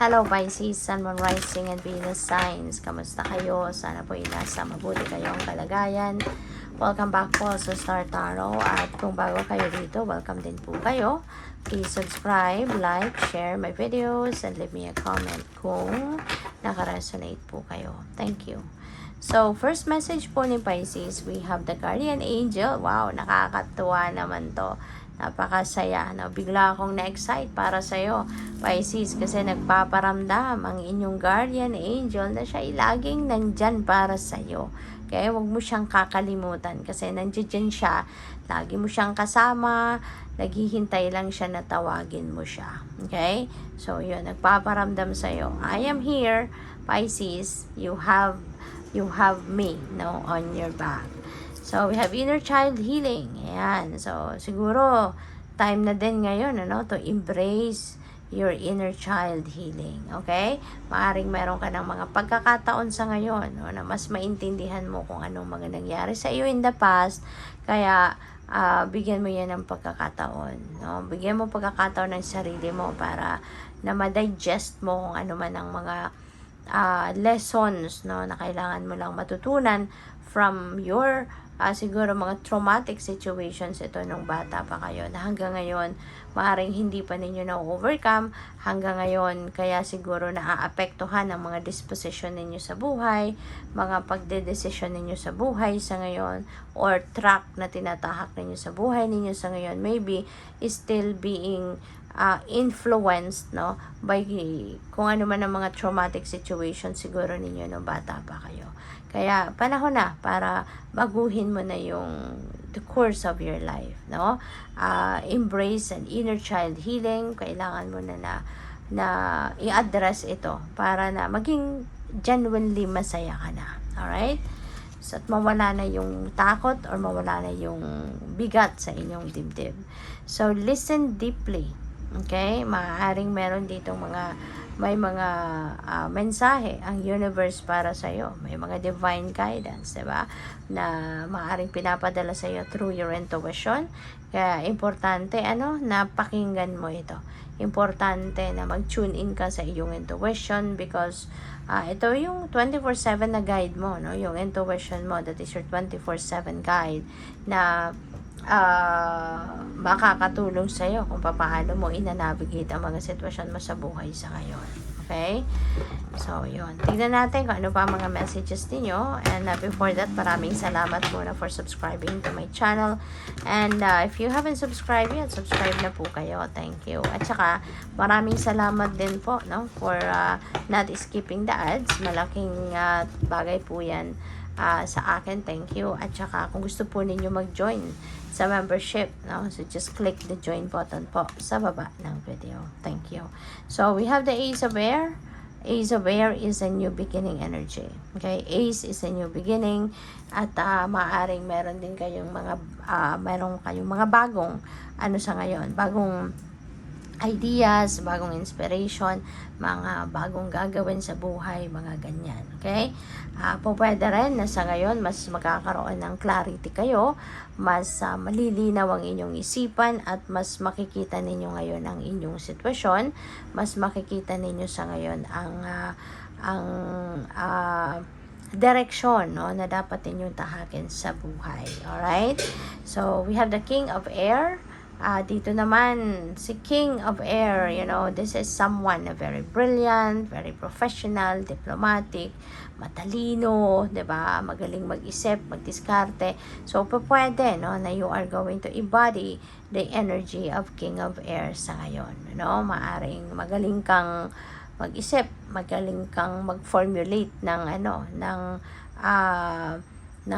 Hello Pisces, Sun, Moon, Rising, and Venus signs. Kamusta kayo? Sana po nasa mabuti kayong kalagayan. Welcome back po sa Star Tarot. At kung bago kayo dito, welcome din po kayo. Please subscribe, like, share my videos, and leave me a comment kung nakaresonate po kayo. Thank you. So, first message po ni Pisces, we have the Guardian Angel. Wow, nakakatuwa naman to. Napakasaya, no? Bigla akong na-excite para sa'yo, Pisces, kasi nagpaparamdam ang inyong guardian angel na siya ay laging nandyan para sa'yo. Okay? Huwag mo siyang kakalimutan kasi nandyan siya, lagi mo siyang kasama, naghihintay lang siya na tawagin mo siya. Okay? So, yun, nagpaparamdam sa'yo. I am here, Pisces, you have me, no, on your back. So, we have inner child healing. Ayan. So, siguro, time na din ngayon, ano, to embrace your inner child healing. Okay? Maaring meron ka ng mga pagkakataon sa ngayon, no, na mas maintindihan mo kung anong mga nangyari sa iyo in the past. Kaya, bigyan mo yan ng pagkakataon. No? Bigyan mo pagkakataon ng sarili mo para na ma-digest mo kung ano man ang mga lessons, no, na kailangan mo lang matutunan from your siguro mga traumatic situations ito nung bata pa kayo na hanggang ngayon maaaring hindi pa ninyo na-overcome hanggang ngayon, kaya siguro naaapektuhan ang mga disposition ninyo sa buhay, mga pagdedesisyon ninyo sa buhay sa ngayon, or track na tinatahak ninyo sa buhay ninyo sa ngayon maybe is still being influenced, no, by kung ano man ang mga traumatic situations siguro ninyo nung bata pa kayo. Kaya panahon na para baguhin mo na yung the course of your life, no? Embrace an inner child healing. Kailangan mo na i-address ito para na maging genuinely masaya ka na. Alright? So, at mawala na yung takot or mawala na yung bigat sa inyong dibdib. So, listen deeply. Okay? Maaaring meron ditong may mga mensahe ang universe para sa iyo. May mga divine guidance, 'di ba? Na maaaring pinapadala sa iyo through your intuition. Kaya importante na pakinggan mo ito. Importante na mag-tune in ka sa iyong intuition because ito yung 24/7 na guide mo, no? Yung intuition mo, that is your 24/7 guide na makakatulong sa iyo kung paano mo inanavigate ang mga sitwasyon mo sa buhay sa ngayon. Okay? So, yun. Tignan natin kung ano pa mga messages niyo. And before that, maraming salamat muna for subscribing to my channel. And if you haven't subscribed yet, subscribe na po kayo. Thank you. At saka, maraming salamat din po, no, for not skipping the ads. Malaking bagay po yan sa akin. Thank you. At saka, kung gusto po ninyo mag-join sa membership, no? So, just click the join button po sa baba ng video. Thank you. So, we have the Ace of Air. Ace of Air is a new beginning energy. Okay? Ace is a new beginning. At maaring meron din kayong mga bagong sa ngayon. Bagong ideas, bagong inspiration, mga bagong gagawin sa buhay, mga ganyan. Okay? Pwede rin na sa ngayon, mas magkakaroon ng clarity kayo, mas malilinaw ang inyong isipan, at mas makikita ninyo ngayon ang inyong sitwasyon, mas makikita ninyo sa ngayon ang direksyon, no, na dapat ninyong tahakin sa buhay. Alright? So, we have the King of Air. Dito naman, si King of Air, this is someone na very brilliant, very professional, diplomatic, matalino, 'di ba? Magaling mag-isip, magdiskarte. So, pwede, no, na you are going to embody the energy of King of Air sa ngayon, no? Maaring magaling kang mag-isip, magaling kang mag-formulate ng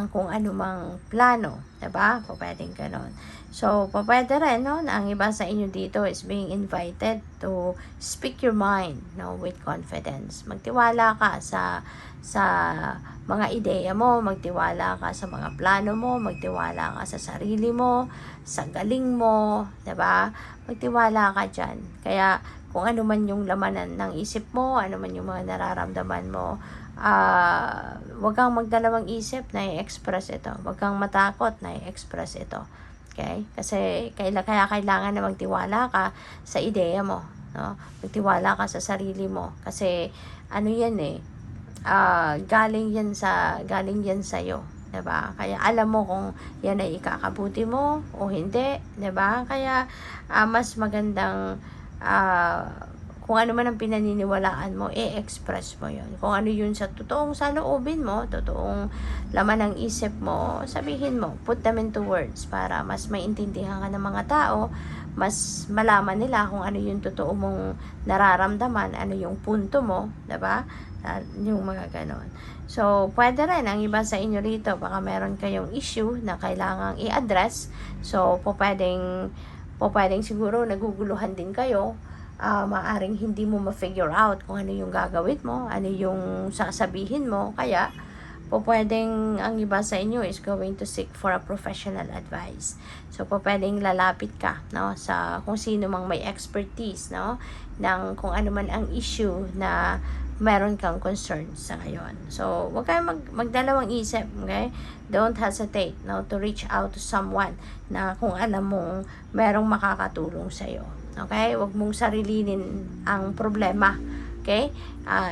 kung anumang plano, 'di ba? Pwedeng gano'n. So, pwede rin, no, na ang iba sa inyo dito is being invited to speak your mind, no, with confidence. Magtiwala ka sa mga ideya mo, magtiwala ka sa mga plano mo, magtiwala ka sa sarili mo, sa galing mo, 'di ba? Magtiwala ka diyan. Kaya kung ano man yung lamanan ng isip mo, ano man yung mga nararamdaman mo, wag kang magdalawang isip na i-express ito. Wag kang matakot na i-express ito. Okay? Kasi kaya kailangan na magtiwala ka sa ideya mo. no? Magtiwala ka sa sarili mo. Kasi, ano yan eh, galing yan sa'yo. 'Di ba? Kaya alam mo kung yan ay ikakabuti mo o hindi, 'di ba? Kaya mas magandang kung ano man ang pinaniniwalaan mo, i-express mo 'yon. Kung ano 'yun sa totoong saloobin mo, totoong laman ng isip mo, sabihin mo, put them into words para mas maintindihan ka ng mga tao, mas malaman nila kung ano yung totoo mong nararamdaman, ano yung punto mo, 'di ba? Yung mga ganon. So, pwede rin ang iba sa inyo rito, baka meron kayong issue na kailangang i-address. So, pwedeng siguro naguguluhan din kayo. Maaring hindi mo ma-figure out kung ano yung gagawin mo, ano yung sasabihin mo. Kaya, pwedeng ang iba sa inyo is going to seek for a professional advice. So, pwedeng lalapit ka, no, sa kung sino mang may expertise, no, ng kung ano man ang issue na meron kang concerns sa ngayon. So, huwag kayong magdalawang isip, okay? Don't hesitate, no, to reach out to someone na kung alam mong merong makakatulong sa'yo. Okay? Huwag mong sarilinin ang problema. Okay?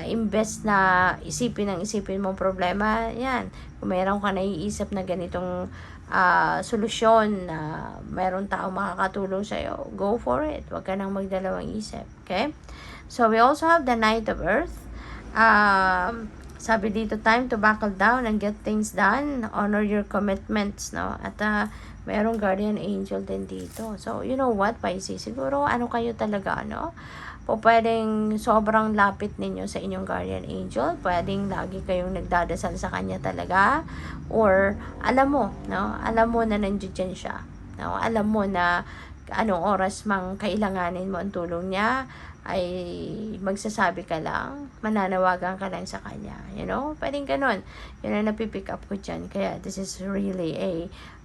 Imbes na isipin mong problema, yan. Kung meron ka naiisip na ganitong solusyon na meron tao makakatulong sa'yo, go for it. Huwag ka nang magdalawang isip. Okay? So, we also have the Knight of Earth. Sabi dito, time to buckle down and get things done. Honor your commitments, no? At merong guardian angel din dito. So, you know what, Pisces? Siguro, ano kayo talaga, no? Pwedeng sobrang lapit ninyo sa inyong guardian angel. Pwedeng lagi kayong nagdadasal sa kanya talaga. Or, alam mo, no? Alam mo na nandiyan siya. No? Alam mo na anong oras mang kailanganin mo ang tulong niya, ay magsasabi ka lang, mananawagan ka lang sa kanya. You know? Pwedeng ganun. Yun ang napipick up ko dyan. Kaya this is really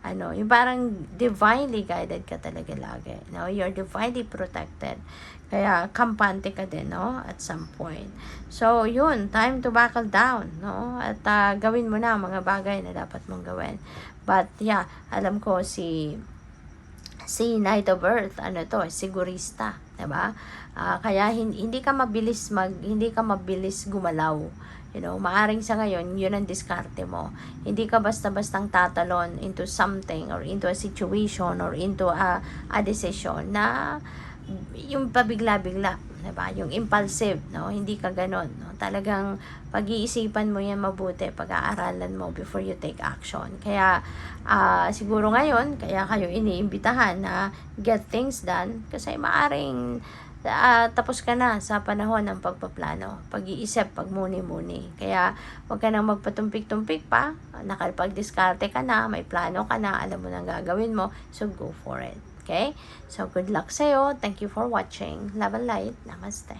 yung parang divinely guided ka talaga lagi. No? You're divinely protected. Kaya kampante ka din, no? At some point. So, yun. Time to buckle down, no? At gawin mo na mga bagay na dapat mong gawin. But, yeah, alam ko si Knight of Earth, sigurista, 'di ba? Kaya hindi ka mabilis gumalaw. You know, maaring sa ngayon, yun ang diskarte mo. Hindi ka basta-bastang tatalon into something or into a situation or into a decision na yung pabigla-bigla, 'di ba? Yung impulsive, no? Hindi ka ganoon, no? Talagang pag-iisipan mo 'yan mabuti, pag-aaralan mo before you take action. Kaya siguro ngayon, kaya kayo iniimbitahan na get things done kasi maaring tapos ka na sa panahon ng pagpaplano, pag-iisip, pagmuni-muni. Kaya huwag ka nang magpatumpik-tumpik pa, nakapag-diskarte ka na, may plano ka na, alam mo nang gagawin mo, so go for it. Okay? So, good luck sa'yo. Thank you for watching. Love and light. Namaste.